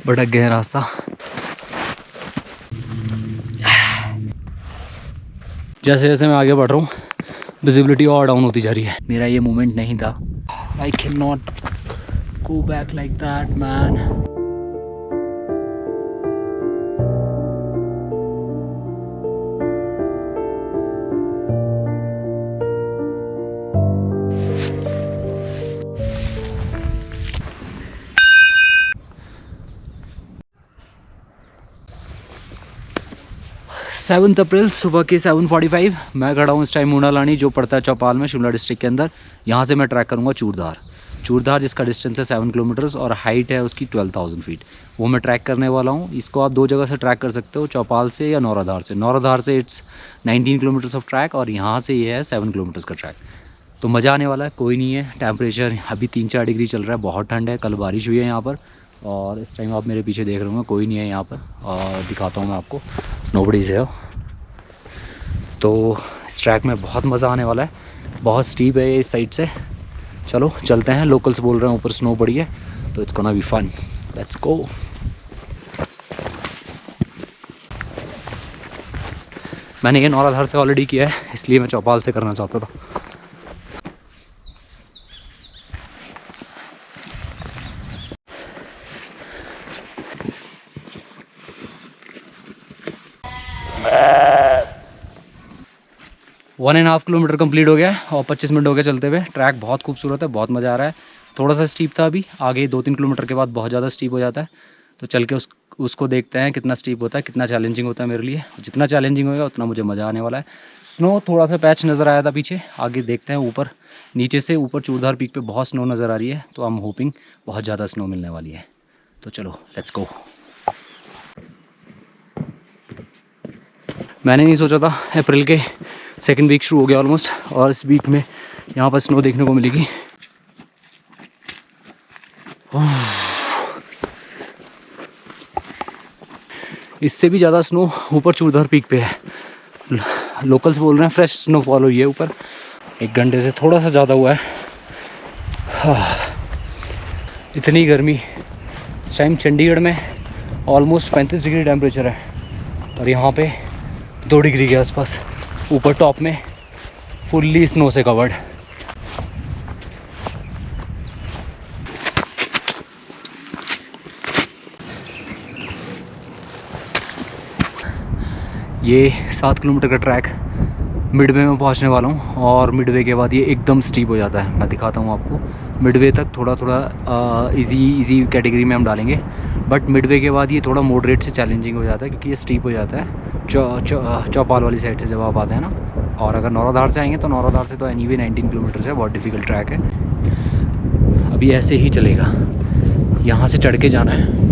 भटक गए रास्ता। जैसे जैसे मैं आगे बढ़ रहा हूँ विजिबिलिटी और डाउन होती जा रही है। मेरा ये मोमेंट नहीं था। I can not go back like that man. Seventh अप्रैल सुबह के 7:45 मैं खड़ा हूँ इस टाइम मूनालानी, जो पड़ता है चौपाल में, शिमला डिस्ट्रिक्ट के अंदर। यहाँ से मैं ट्रैक करूँगा चूड़धार, जिसका डिस्टेंस है 7 किलोमीटर्स और हाइट है उसकी 12,000 फीट। वो मैं ट्रैक करने वाला हूँ। इसको आप 2 जगह से ट्रैक कर सकते हो, चौपाल से या नौराधार से। नौराधार से इट्स 19 किलोमीटर्स ऑफ ट्रैक और यहाँ से ये है 7 किलोमीटर्स का ट्रैक। तो मज़ा आने वाला है। कोई नहीं है, टेम्परेचर अभी 3-4 डिग्री चल रहा है, बहुत ठंड है। कल बारिश हुई है यहाँ पर और इस टाइम आप मेरे पीछे देख रहे होंगे कोई नहीं है यहाँ पर। और दिखाता हूँ मैं आपको, नोबडी से हो। तो इस ट्रैक में बहुत मज़ा आने वाला है। बहुत स्टीप है ये इस साइड से। चलो चलते हैं। लोकल्स बोल रहे हैं ऊपर स्नो पड़ी है तो it's gonna be fun. Let's go. मैंने ये नौराधार से ऑलरेडी किया है, इसलिए मैं चौपाल से करना चाहता था। One and half kilometre complete हो गया और 25 मिनट हो गया चलते हुए। ट्रैक बहुत खूबसूरत है, बहुत मज़ा आ रहा है। थोड़ा सा स्टीप था अभी, आगे 2-3 किलोमीटर के बाद बहुत ज़्यादा स्टीप हो जाता है। तो चल के उसको देखते हैं कितना स्टीप होता है, कितना चैलेंजिंग होता है मेरे लिए। जितना चैलेंजिंग होगा उतना मुझे मज़ा आने वाला है। स्नो थोड़ा सा पैच नज़र आया था पीछे, आगे देखते हैं। ऊपर नीचे से ऊपर चूड़धार पीक पे बहुत स्नो नज़र आ रही है, तो आई एम होपिंग बहुत ज़्यादा स्नो मिलने वाली है। तो चलो लेट्स गो। मैंने नहीं सोचा था अप्रैल के 2nd वीक शुरू हो गया ऑलमोस्ट, और इस वीक में यहाँ पर स्नो देखने को मिलेगी। इससे भी ज़्यादा स्नो ऊपर चूड़धार पीक पे है। लोकल्स बोल रहे हैं फ्रेश स्नोफॉल हुई है ऊपर, 1 घंटे से थोड़ा सा ज़्यादा हुआ है। इतनी गर्मी इस टाइम चंडीगढ़ में ऑलमोस्ट 35 डिग्री टेम्परेचर है और यहाँ पे 2 डिग्री के आसपास। ऊपर टॉप में फुल्ली स्नो से कवर्ड। ये 7 किलोमीटर का ट्रैक मिडवे में पहुंचने वाला हूँ और मिडवे के बाद ये एकदम स्टीप हो जाता है। मैं दिखाता हूँ आपको। मिडवे तक थोड़ा थोड़ा इजी कैटेगरी में हम डालेंगे, बट मिडवे के बाद ये थोड़ा मॉडरेट से चैलेंजिंग हो जाता है, क्योंकि ये स्टीप हो जाता है चौपाल वाली साइड से जब आप आते हैं ना। और अगर नौराधार से आएंगे तो नौराधार से तो एनीवे 19 किलोमीटर है, बहुत डिफ़िकल्ट ट्रैक है। अभी ऐसे ही चलेगा, यहाँ से चढ़ के जाना है।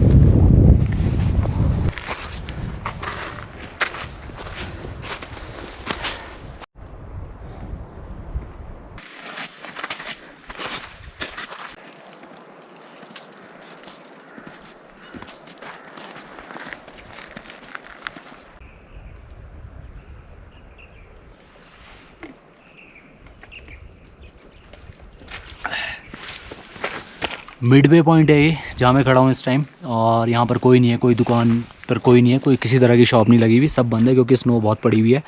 मिडवे पॉइंट है ये, जहाँ मैं खड़ा हूँ इस टाइम। और यहाँ पर कोई नहीं है, कोई दुकान पर कोई नहीं है, कोई किसी तरह की शॉप नहीं लगी हुई, सब बंद है क्योंकि स्नो बहुत पड़ी हुई है।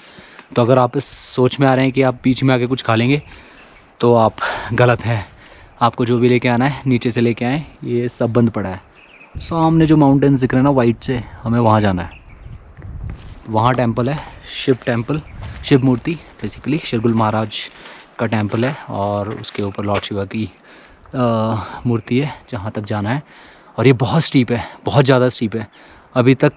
तो अगर आप इस सोच में आ रहे हैं कि आप बीच में आके कुछ खा लेंगे तो आप गलत हैं। आपको जो भी लेके आना है नीचे से लेके आएँ, ये सब बंद पड़ा है। सामने जो माउंटेन्स दिख रहे हैं ना वाइट से, हमें वहाँ जाना है। वहाँ टेम्पल है, शिव टेम्पल, शिव मूर्ति बेसिकली शिरगुल महाराज का टेम्पल है, और उसके ऊपर लॉर्ड शिवा की मूर्ति है, जहाँ तक जाना है। और ये बहुत स्टीप है, बहुत ज़्यादा स्टीप है। अभी तक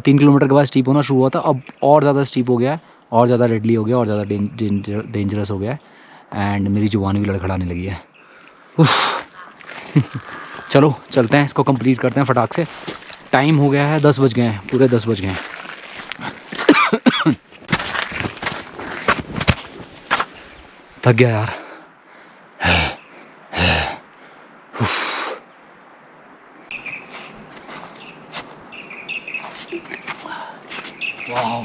3 किलोमीटर के बाद स्टीप होना शुरू हुआ था, अब और ज़्यादा स्टीप हो गया है, और ज़्यादा डेडली हो गया, और ज़्यादा डेंजरस हो गया है। एंड मेरी जुबान भी लड़खड़ाने लगी है। चलो चलते हैं, इसको कंप्लीट करते हैं फटाक से। टाइम हो गया है 10 बज गए हैं, पूरे 10 बज गए हैं। थक गया यार। वाह,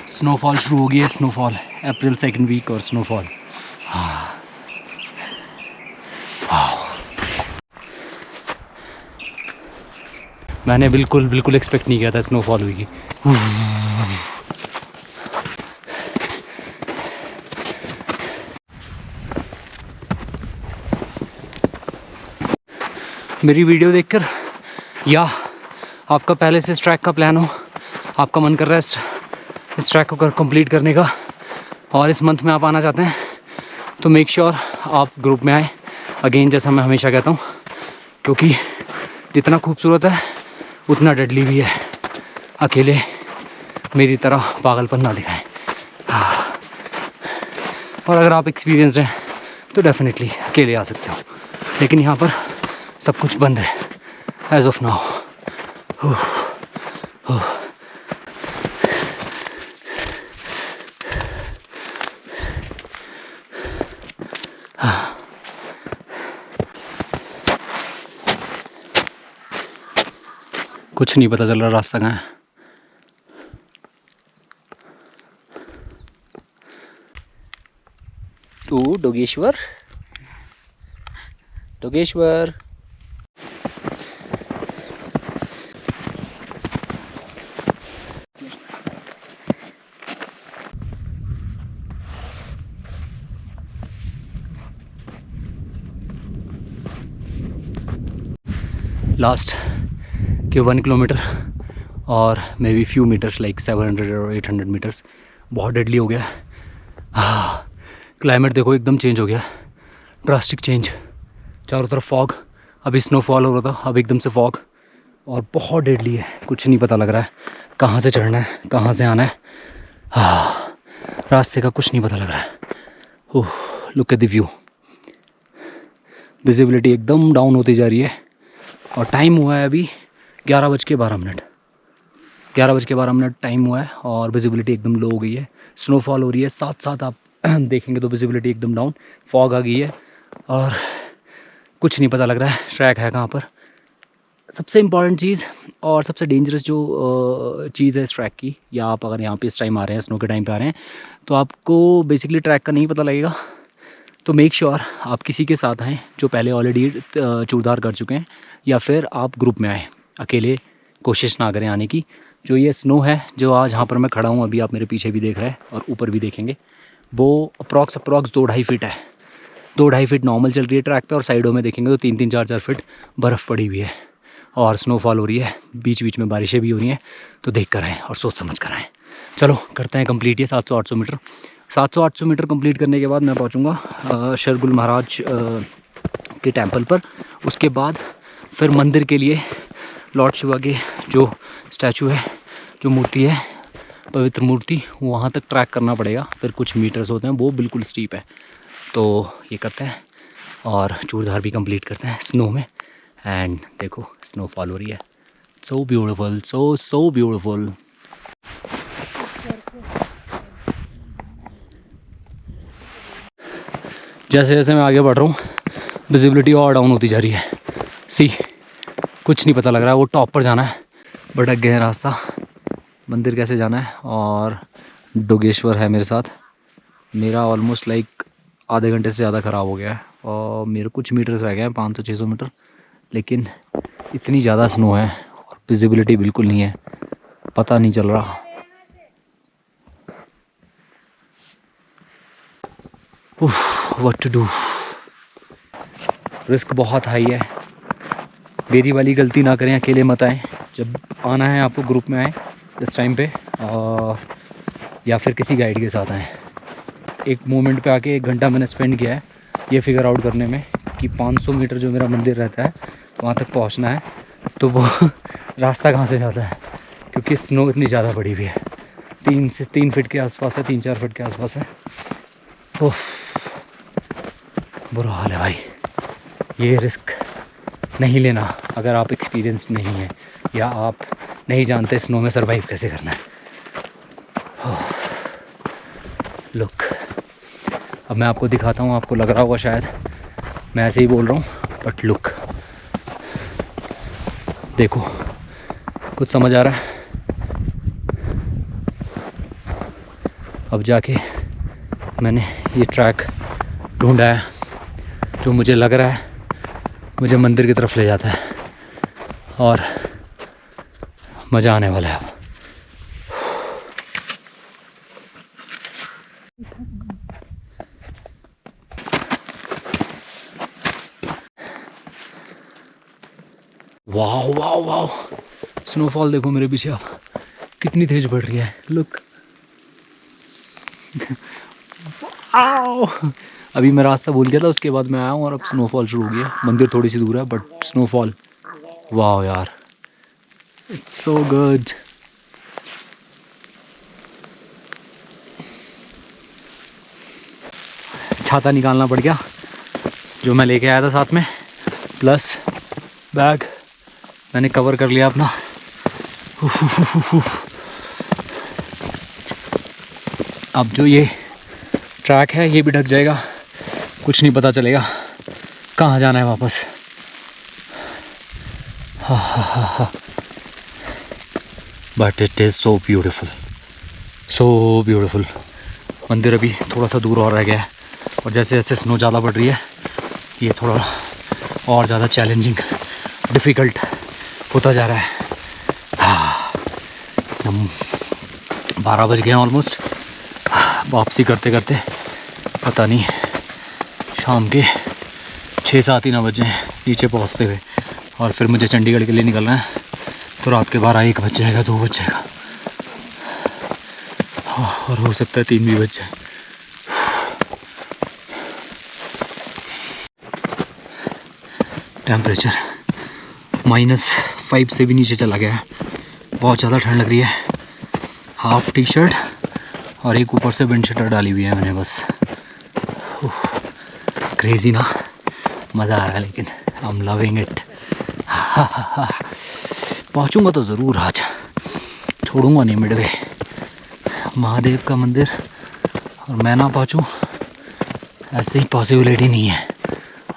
स्नोफॉल शुरू हो गई है। स्नोफॉल अप्रैल 2nd वीक और स्नोफॉल। मैंने बिल्कुल एक्सपेक्ट नहीं किया था स्नोफॉल हुई। मेरी वीडियो देखकर या आपका पहले से इस ट्रैक का प्लान हो, आपका मन कर रहा है इस ट्रैक को कंप्लीट करने का और इस मंथ में आप आना चाहते हैं, तो मेक श्योर आप ग्रुप में आए। अगेन जैसा मैं हमेशा कहता हूँ, क्योंकि जितना खूबसूरत है उतना डेडली भी है। अकेले मेरी तरह पागलपन ना दिखाएं। और अगर आप एक्सपीरियंस्ड हैं तो डेफिनेटली अकेले आ सकते हो, लेकिन यहाँ पर सब कुछ बंद है एज ऑफ नाउ। कुछ नहीं पता चल रहा रास्ता कहाँ है। तो डोगेश्वर लास्ट के 1 किलोमीटर और maybe few metres like 700 और 800 मीटर्स बहुत डेडली हो गया। क्लाइमेट देखो एकदम चेंज हो गया, ड्रास्टिक चेंज। चारों तरफ फॉग, अभी स्नोफॉल हो रहा था, अब एकदम से फॉग और बहुत डेडली है। कुछ नहीं पता लग रहा है कहाँ से चढ़ना है, कहाँ से आना है। रास्ते का कुछ नहीं पता लग रहा है। Oh, look at the view. Visibility एकदम डाउन होती जा रही है और टाइम हुआ है अभी 11:12। 11:12 टाइम हुआ है और विजिबिलिटी एकदम लो हो गई है। स्नोफॉल हो रही है, साथ साथ आप देखेंगे तो विजिबिलिटी एकदम डाउन, फॉग आ गई है और कुछ नहीं पता लग रहा है ट्रैक है कहाँ पर। सबसे इम्पॉर्टेंट चीज़ और सबसे डेंजरस जो चीज़ है इस ट्रैक की, या आप अगर यहाँ पे इस टाइम आ रहे हैं, स्नो के टाइम पे आ रहे हैं, तो आपको बेसिकली ट्रैक का नहीं पता लगेगा। तो मेक श्योर आप किसी के साथ आएँ जो पहले ऑलरेडी चूड़धार कर चुके हैं, या फिर आप ग्रुप में आएँ। अकेले कोशिश ना करें आने की। जो ये स्नो है जो आज यहाँ पर मैं खड़ा हूँ, अभी आप मेरे पीछे भी देख रहे हैं और ऊपर भी देखेंगे, वो अप्रॉक्स 2-2.5 फीट है। 2-2.5 फीट नॉर्मल चल रही है ट्रैक पे और साइडों में देखेंगे तो 3-3, 4-4 फीट बर्फ़ पड़ी हुई है और स्नोफॉल हो रही है। बीच बीच में बारिशें भी हो रही हैं, तो देख कर आएँ और सोच समझ कर आएँ। चलो करते हैं कंप्लीट ये 700-800 मीटर। 700-800 मीटर कंप्लीट करने के बाद मैं पहुँचूँगा शरगुल महाराज के टेम्पल पर। उसके बाद फिर मंदिर के लिए लॉर्ड शिवा के जो स्टैचू है, जो मूर्ति है, पवित्र मूर्ति, वहाँ तक ट्रैक करना पड़ेगा। फिर कुछ मीटर्स होते हैं, वो बिल्कुल स्टीप है, तो ये करते हैं और चूड़धार भी कंप्लीट करते हैं स्नो में। एंड देखो स्नोफॉल हो रही है, सो ब्यूटीफुल, सो ब्यूटीफुल। जैसे जैसे मैं आगे बढ़ रहा हूँ विजिबिलिटी और डाउन होती जा रही है। सी कुछ नहीं पता लग रहा है, वो टॉप पर जाना है, भटक गए रास्ता, मंदिर कैसे जाना है। और डोगेश्वर है मेरे साथ। मेरा ऑलमोस्ट लाइक आधे घंटे से ज़्यादा ख़राब हो गया है और मेरे कुछ मीटर्स रह गए हैं, 500-600 मीटर, लेकिन इतनी ज़्यादा स्नो है और विजिबिलिटी बिल्कुल नहीं है, पता नहीं चल रहा। What to do. रिस्क बहुत हाई है, मेरी वाली गलती ना करें, अकेले मत आएँ। जब आना है आपको ग्रुप में आएँ इस टाइम पे, और या फिर किसी गाइड के साथ आएँ। एक मोमेंट पे आके 1 घंटा मैंने स्पेंड किया है ये फिगर आउट करने में कि 500 मीटर जो मेरा मंदिर रहता है वहाँ तक पहुँचना है, तो वो रास्ता कहाँ से जाता है, क्योंकि स्नो इतनी ज़्यादा बड़ी हुई है। 3 फीट के आसपास है, 3-4 फीट के आसपास है। ओह बुरा हाल है भाई। ये रिस्क नहीं लेना अगर आप एक्सपीरियंस नहीं है या आप नहीं जानते स्नो में सरवाइव कैसे करना है। लुक, अब मैं आपको दिखाता हूँ, आपको लग रहा होगा शायद मैं ऐसे ही बोल रहा हूँ, बट लुक देखो, कुछ समझ आ रहा है। अब जाके मैंने ये ट्रैक ढूंढा है जो मुझे लग रहा है मुझे मंदिर की तरफ ले जाता है, और मज़ा आने वाला है अब। वाह वाह वाह, स्नोफॉल देखो मेरे पीछे आप, कितनी तेज बढ़ रही है। लुक आओ, अभी मैं रास्ता भूल गया था, उसके बाद मैं आया हूँ और अब स्नोफॉल शुरू हो गया। मंदिर थोड़ी सी दूर है बट स्नोफॉल, वाह यार, इट्स सो गुड। छाता निकालना पड़ गया जो मैं लेके आया था साथ में, प्लस बैग मैंने कवर कर लिया अपना। अब जो ये ट्रैक है ये भी ढक जाएगा, कुछ नहीं पता चलेगा कहाँ जाना है वापस। But it is so beautiful, so beautiful. मंदिर अभी थोड़ा सा दूर और रह गया है और जैसे जैसे स्नो ज़्यादा बढ़ रही है ये थोड़ा और ज़्यादा चैलेंजिंग, डिफ़िकल्ट होता जा रहा है। हम 12 बज गए हैं ऑलमोस्ट, वापसी करते करते पता नहीं शाम के 6-7 ही ना बजे नीचे पहुंचते हुए, और फिर मुझे चंडीगढ़ के लिए निकलना है तो रात के 12-1 बज जाएगा, 2 बज जाएगा, और हो सकता है 3 भी बज जाए। टेम्परेचर -5 से भी नीचे चला गया है, बहुत ज़्यादा ठंड लग रही है। हाफ टी शर्ट और एक ऊपर से विंड शीटर डाली हुई है मैंने बस। क्रेजी ना, मज़ा आ रहा है लेकिन आई एम लविंग इट। पहुँचूँगा तो ज़रूर आज, छोड़ूंगा नहीं मिडवे। महादेव का मंदिर और मैं ना पहुँचूँ ऐसे ही पॉसिबिलिटी नहीं है,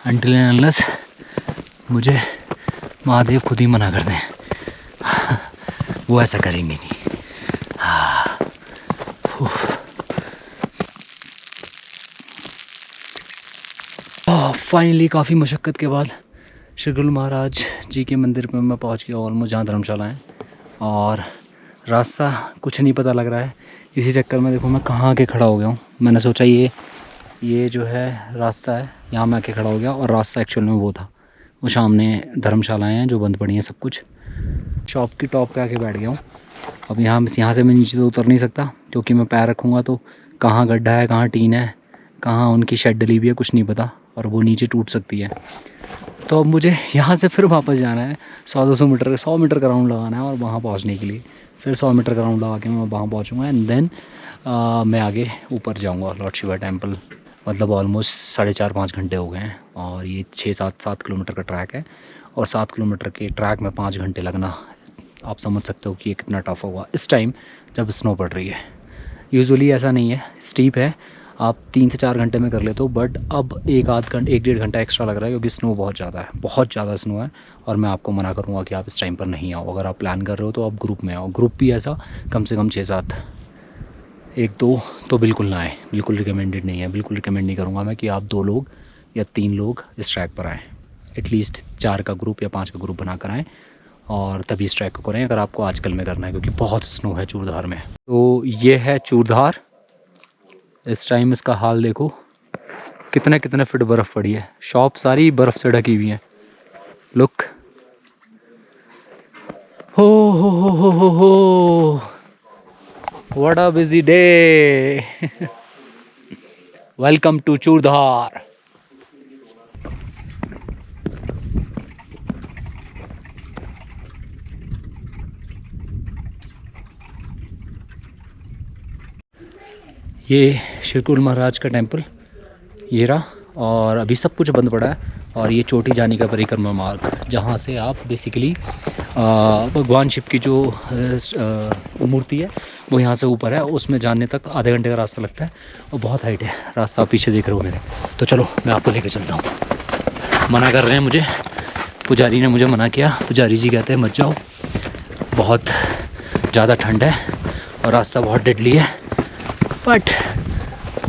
अनटिल एंड अनलेस मुझे महादेव खुद ही मना कर दें। वो ऐसा करेंगे नहीं। फाइनली काफ़ी मशक्क़त के बाद श्री गुरु महाराज जी के मंदिर में मैं पहुंच गया, ऑलमोस्ट जहाँ धर्मशाला है, और रास्ता कुछ नहीं पता लग रहा है। इसी चक्कर में देखो मैं कहाँ आके खड़ा हो गया हूँ। मैंने सोचा ये जो है रास्ता है, यहाँ मैं आके खड़ा हो गया, और रास्ता एक्चुअल में वो था, वो सामने धर्मशालाएँ हैं जो बंद पड़ी हैं सब कुछ। शॉप की टॉप पे आके बैठ गया हूँ। अब यहाँ से मैं नीचे तो उतर नहीं सकता क्योंकि मैं पैर रखूँगा तो कहाँ गड्ढा है, कहाँ टीन है, कहाँ उनकी शेड डली हुई है कुछ नहीं पता, और वो नीचे टूट सकती है। तो अब मुझे यहाँ से फिर वापस जाना है, 100-200 मीटर, 100 मीटर का राउंड लगाना है, और वहाँ पहुँचने के लिए फिर 100 मीटर का राउंड लगा के मैं वहाँ पहुँचूँगा, एंड देन मैं आगे ऊपर जाऊँगा लॉर्ड शिवा टेम्पल। मतलब ऑलमोस्ट 4.5-5 घंटे हो गए हैं, और ये 6-7 किलोमीटर का ट्रैक है, और 7 किलोमीटर के ट्रैक में 5 घंटे लगना, आप समझ सकते हो कि ये कितना टफ होगा इस टाइम जब स्नो पड़ रही है। यूजुअली ऐसा नहीं है, स्टीप है, आप 3 से 4 घंटे में कर लेते हो, बट अब 1-1.5 घंटा एक्स्ट्रा लग रहा है क्योंकि स्नो बहुत ज़्यादा है, बहुत ज़्यादा स्नो है। और मैं आपको मना करूँगा कि आप इस टाइम पर नहीं आओ। अगर आप प्लान कर रहे हो तो आप ग्रुप में आओ, ग्रुप भी ऐसा कम से कम 6-7, 1-2 तो बिल्कुल ना आए, बिल्कुल रिकमेंडेड नहीं है। बिल्कुल रिकमेंड नहीं करूँगा मैं कि आप 2 लोग या 3 लोग इस ट्रैक पर आएँ, एटलीस्ट 4 का ग्रुप या 5 का ग्रुप बना कर आएँ, और तभी इस ट्रैक को करें अगर आपको आजकल में करना है, क्योंकि बहुत स्नो है चूड़धार में। तो ये है चूड़धार, इस टाइम इसका हाल देखो, कितने फीट बर्फ़ पड़ी है, शॉप सारी बर्फ़ से ढकी हुई हैं। लुक, हो what a busy day. Welcome to Churdhar. ये श्री गुरु महाराज का टेम्पल ये रहा, और अभी सब कुछ बंद पड़ा है, और ये चोटी जाने का परिक्रमा मार्ग, जहाँ से आप बेसिकली भगवान शिव की जो मूर्ति है वो यहाँ से ऊपर है, उसमें जाने तक आधे घंटे का रास्ता लगता है, और बहुत हाइट है रास्ता, आप पीछे देख रहे हो मेरे। तो चलो मैं आपको लेके चलता हूँ। मना कर रहे हैं मुझे, पुजारी ने मुझे मना किया, पुजारी जी कहते हैं मत जाओ, बहुत ज़्यादा ठंड है और रास्ता बहुत डेडली है। बट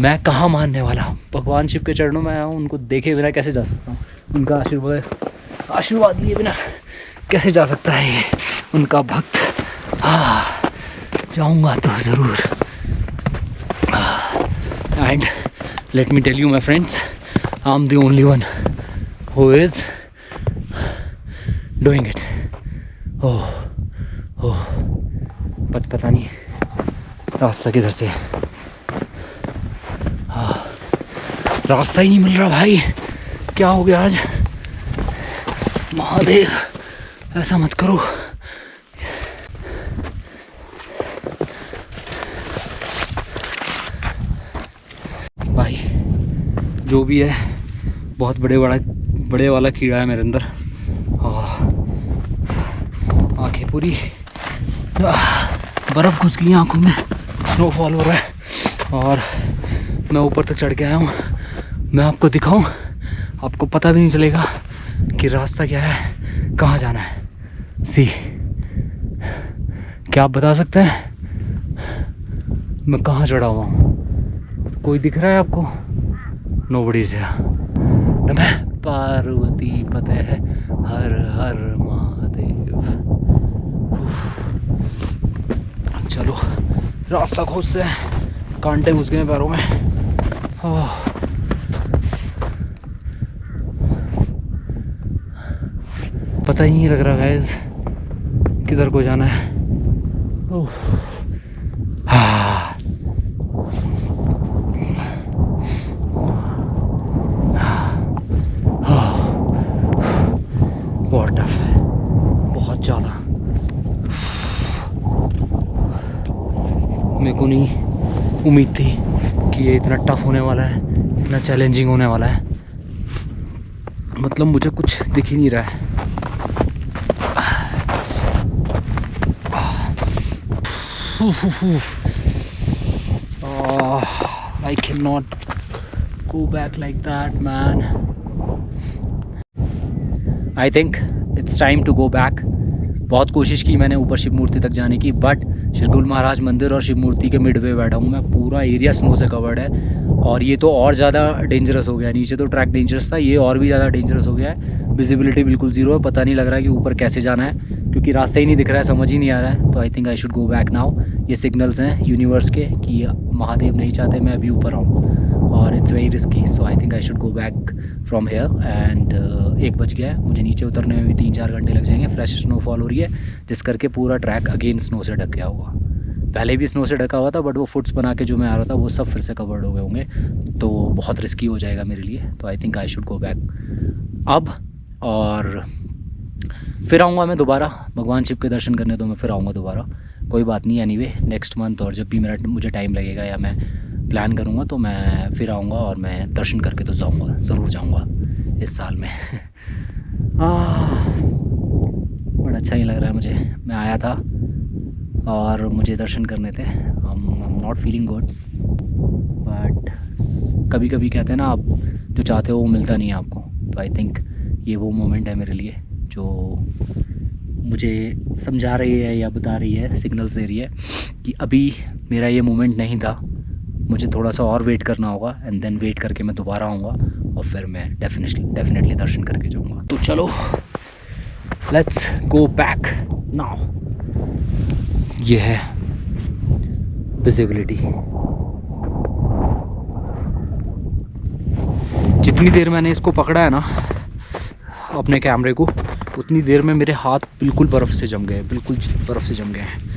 मैं कहाँ मानने वाला हूँ, भगवान शिव के चरणों में आया हूँ, उनको देखे बिना कैसे जा सकता हूँ, उनका आशीर्वाद लिए बिना कैसे जा सकता है ये उनका भक्त। जाऊंगा तो ज़रूर। And let me tell you my friends, I am the only one who is doing it. Oh oh, पता नहीं रास्ता किधर से। रास्ता ही नहीं मिल रहा भाई, क्या हो गया आज? महादेव ऐसा मत करो। भाई जो भी है बहुत बड़े वाला कीड़ा है मेरे अंदर। आंखें पूरी बर्फ़ घुस गई आंखों में, स्नोफॉल हो रहा है और मैं ऊपर तक चढ़ के आया हूँ। मैं आपको दिखाऊं, आपको पता भी नहीं चलेगा कि रास्ता क्या है, कहाँ जाना है। सी, क्या आप बता सकते हैं मैं कहाँ चढ़ा हुआ हूँ? कोई दिख रहा है आपको? नोबडी से। नमः पार्वती पते है, हर हर महादेव। चलो रास्ता खोजते हैं, कांटे घुस गए पैरों में। पता ही नहीं लग रहा गाइस किधर को जाना है। बहुत टफ है, बहुत ज़्यादा। मेरे को नहीं उम्मीद थी कि ये इतना टफ होने वाला है, इतना चैलेंजिंग होने वाला है। मतलब मुझे कुछ दिख ही नहीं रहा है। I cannot go back like that, man. I think it's time to go back. बहुत कोशिश की मैंने ऊपर शिव मूर्ति तक जाने की, बट शिरगुल महाराज मंदिर और शिव मूर्ति के मिडवे बैठा हूँ मैं। पूरा एरिया स्नो से कवर्ड है और ये तो और ज़्यादा डेंजरस हो गया। नीचे तो ट्रैक डेंजरस था, ये और भी ज़्यादा डेंजरस हो गया है। विजिबिलिटी बिल्कुल ज़ीरो है, पता नहीं लग रहा है कि ऊपर कैसे जाना है, क्योंकि रास्ता ही नहीं दिख रहा है, समझ ही नहीं आ रहा है। तो I think I should go back now. ये सिग्नल्स हैं यूनिवर्स के कि महादेव नहीं चाहते मैं अभी ऊपर आऊँ और it's very risky. So I think I should go back from here. And 1 बज गया है, मुझे नीचे उतरने में भी 3-4 घंटे लग जाएंगे। फ्रेश स्नोफॉल हो रही है जिस करके पूरा ट्रैक अगेन स्नो से ढक गया हुआ। पहले भी स्नो से ढका हुआ था, बट वो फुट्स बना के जो मैं आ रहा था वो सब फिर से कवर्ड हो गए होंगे, तो बहुत रिस्की हो जाएगा मेरे लिए। तो I think I should go back अब, और फिर आऊँगा मैं दोबारा भगवान शिव के दर्शन करने। तो मैं फिर आऊँगा दोबारा, कोई बात नहीं। एनीवे नेक्स्ट मंथ और जब भी मुझे टाइम लगेगा या मैं प्लान करूँगा तो मैं फिर आऊँगा और मैं दर्शन करके तो जाऊँगा, ज़रूर जाऊँगा इस साल में। बड़ा अच्छा ही लग रहा है मुझे। मैं आया था और मुझे दर्शन करने थे। I am not feeling good, but कभी कभी कहते हैं ना, आप जो चाहते हो वो मिलता नहीं है आपको। तो आई थिंक ये वो मोमेंट है मेरे लिए जो मुझे समझा रही है या बता रही है, सिग्नल्स दे रही है कि अभी मेरा ये मोमेंट नहीं था, मुझे थोड़ा सा और वेट करना होगा। एंड देन वेट करके मैं दोबारा आऊँगा और फिर मैं डेफिनेटली दर्शन करके जाऊँगा। तो चलो लेट्स गो बैक नाउ। ये है विजिबिलिटी। जितनी देर मैंने इसको पकड़ा है ना अपने कैमरे को, उतनी देर में मेरे हाथ बिल्कुल बर्फ़ से जम गए, बिल्कुल बर्फ़ से जम गए हैं।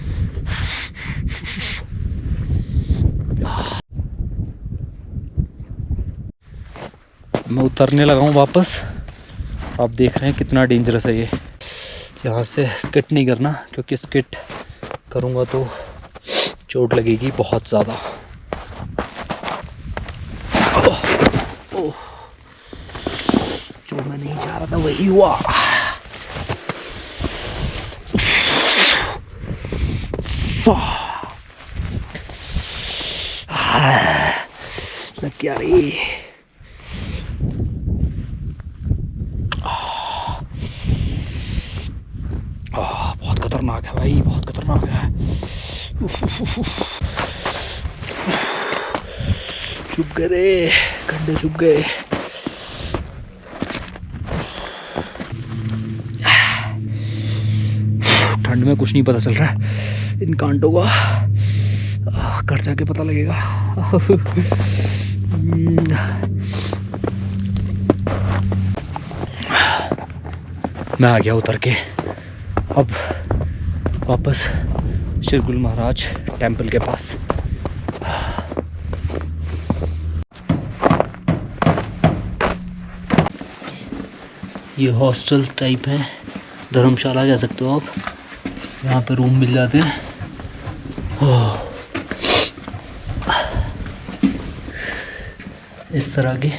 मैं उतरने लगा हूँ वापस। आप देख रहे हैं कितना डेंजरस है ये। यहाँ से स्किट नहीं करना, क्योंकि स्किट करूँगा तो चोट लगेगी बहुत ज़्यादा। जो मैं नहीं चाह रहा था वही हुआ। लग क्या रही। बहुत खतरनाक है भाई, बहुत खतरनाक है। चुप गए रे, गड्ढे चुप गए। ठंड में कुछ नहीं पता चल रहा है इन कांटों का, घर जाके पता लगेगा। मैं आ गया उतर के, अब वापस श्री गुरु महाराज टेम्पल के पास। ये हॉस्टल टाइप है, धर्मशाला कह सकते हो आप, यहाँ पे रूम मिल जाते हैं। इस तरह के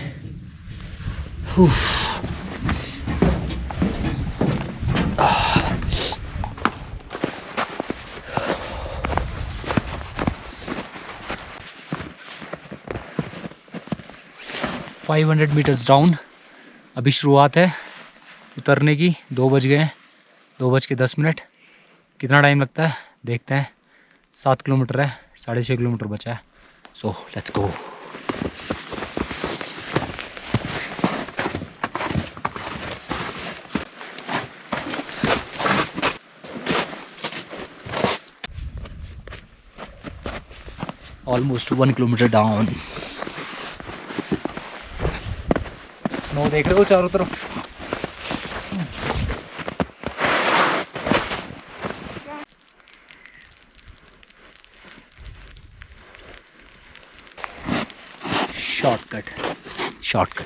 500 मीटर्स डाउन। अभी शुरुआत है उतरने की। 2 बज गए, 2:10। कितना टाइम लगता है देखते हैं। 7 किलोमीटर है, 6.5 किलोमीटर बचा है। So let's go. Almost 1 kilometre down. Snow देख रहे हो चारों तरफ। Shortcut.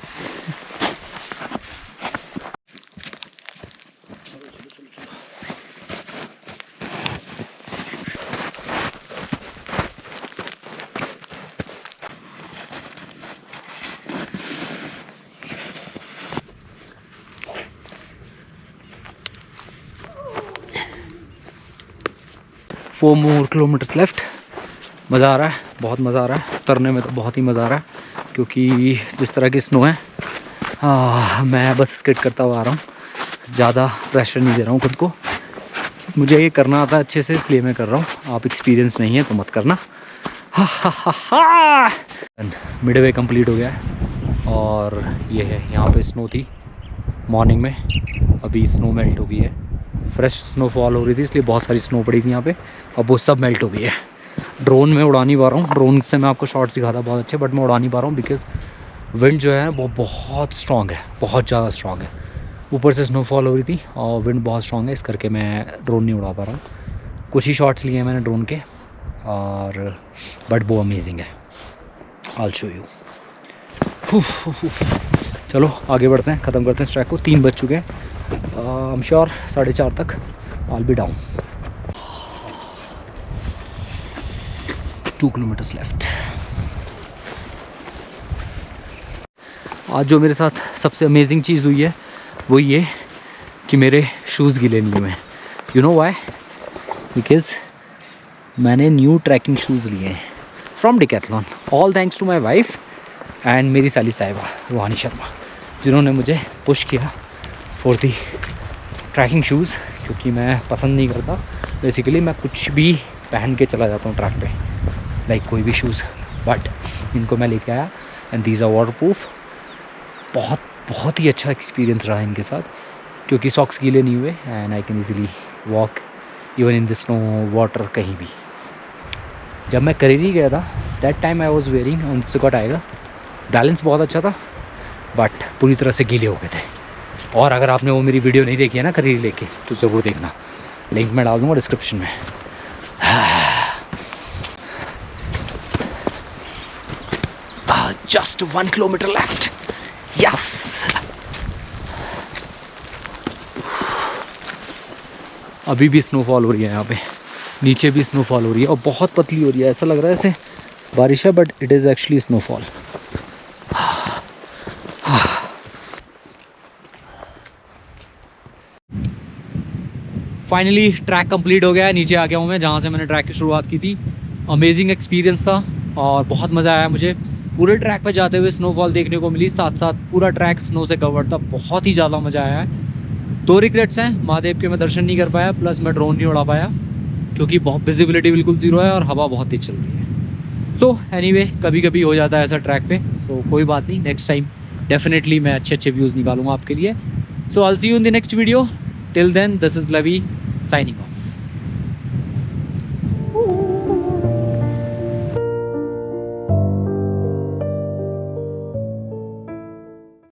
Four more kilometres left. मज़ा आ रहा है, बहुत मज़ा आ रहा है। उतरने में तो बहुत ही मज़ा आ रहा है, क्योंकि जिस तरह की स्नो है, मैं बस स्केट करता हुआ आ रहा हूँ। ज़्यादा प्रेशर नहीं दे रहा हूँ खुद को। मुझे ये करना आता है अच्छे से, इसलिए मैं कर रहा हूँ। आप एक्सपीरियंस नहीं है तो मत करना। मिडवे कंप्लीट हो गया है, और ये है यहाँ पे स्नो थी मॉर्निंग में, अभी स्नो मेल्ट हो गई है। फ्रेश स्नोफॉल हो रही थी, इसलिए बहुत सारी स्नो पड़ी थी यहाँ पे, अब वो सब मेल्ट हो गई है। ड्रोन में उड़ा नहीं पा रहा हूँ, ड्रोन से मैं आपको शॉट्स दिखाता बहुत अच्छे, बट मैं उड़ा नहीं पा रहा हूँ बिकॉज विंड जो है वो बहुत स्ट्रॉन्ग है, बहुत ज़्यादा स्ट्रॉन्ग है। ऊपर से स्नोफॉल हो रही थी और विंड बहुत स्ट्रॉन्ग है, इस करके मैं ड्रोन नहीं उड़ा पा रहा हूँ। कुछ ही शॉट्स लिए हैं मैंने ड्रोन के, और बट वो अमेजिंग है। I show you. चलो आगे बढ़ते हैं, ख़त्म करते हैं इस ट्रैक को। 3 बज चुके हैं। आई एम श्योर 4:30 तक आई बी डाउन। 2 kilometres left. आज जो मेरे साथ सबसे अमेजिंग चीज़ हुई है वो ये कि मेरे शूज़ गीले नहीं हुए। You know why? बिकॉज मैंने न्यू ट्रैकिंग शूज़ लिए हैं from Decathlon. All thanks to my wife and मेरी साली साहिबा रूहानी शर्मा, जिन्होंने मुझे पुश किया फॉर दी ट्रैकिंग शूज़, क्योंकि मैं पसंद नहीं करता। बेसिकली मैं कुछ भी पहन के चला जाता हूँ ट्रैक पे, लाइक कोई भी शूज़, बट इनको मैं लेके आया and these are water proof. बहुत ही अच्छा एक्सपीरियंस रहा इनके साथ, क्योंकि सॉक्स गीले नहीं हुए and I can easily walk even in the snow water कहीं भी। जब मैं करेरी गया था that time I was wearing उनसे आएगा, बैलेंस बहुत अच्छा था, बट पूरी तरह से गीले हो गए थे। और अगर आपने वो मेरी वीडियो नहीं देखी है ना करेरी लेके, तो ज़रूर देखना, लिंक मैं डाल दूँगा डिस्क्रिप्शन में। Just 1 kilometre left. यस, अभी भी स्नोफॉल हो रही है यहाँ पे, नीचे भी स्नोफॉल हो रही है, और बहुत पतली हो रही है। ऐसा लग रहा है जैसे बारिश है, but it is actually snowfall. Finally track complete हो गया है। नीचे आ गया हूँ मैं जहाँ से मैंने ट्रैक की शुरुआत की थी। अमेजिंग एक्सपीरियंस था और बहुत मज़ा आया मुझे। पूरे ट्रैक पे जाते हुए स्नोफॉल देखने को मिली, साथ साथ पूरा ट्रैक स्नो से कवर्ड था। बहुत ही ज़्यादा मज़ा आया है। 2 रिग्रेट्स हैं, महादेव के मैं दर्शन नहीं कर पाया, प्लस मैं ड्रोन नहीं उड़ा पाया, क्योंकि बहुत विजिबिलिटी बिल्कुल ज़ीरो है और हवा बहुत तेज चल रही है। सो एनीवे, कभी कभी हो जाता है ऐसा ट्रैक पे, तो कोई बात नहीं, नेक्स्ट टाइम डेफिनेटली मैं अच्छे व्यूज़ निकालूंगा आपके लिए। So I will see you in the next video. Till then, this is Lovy signing of.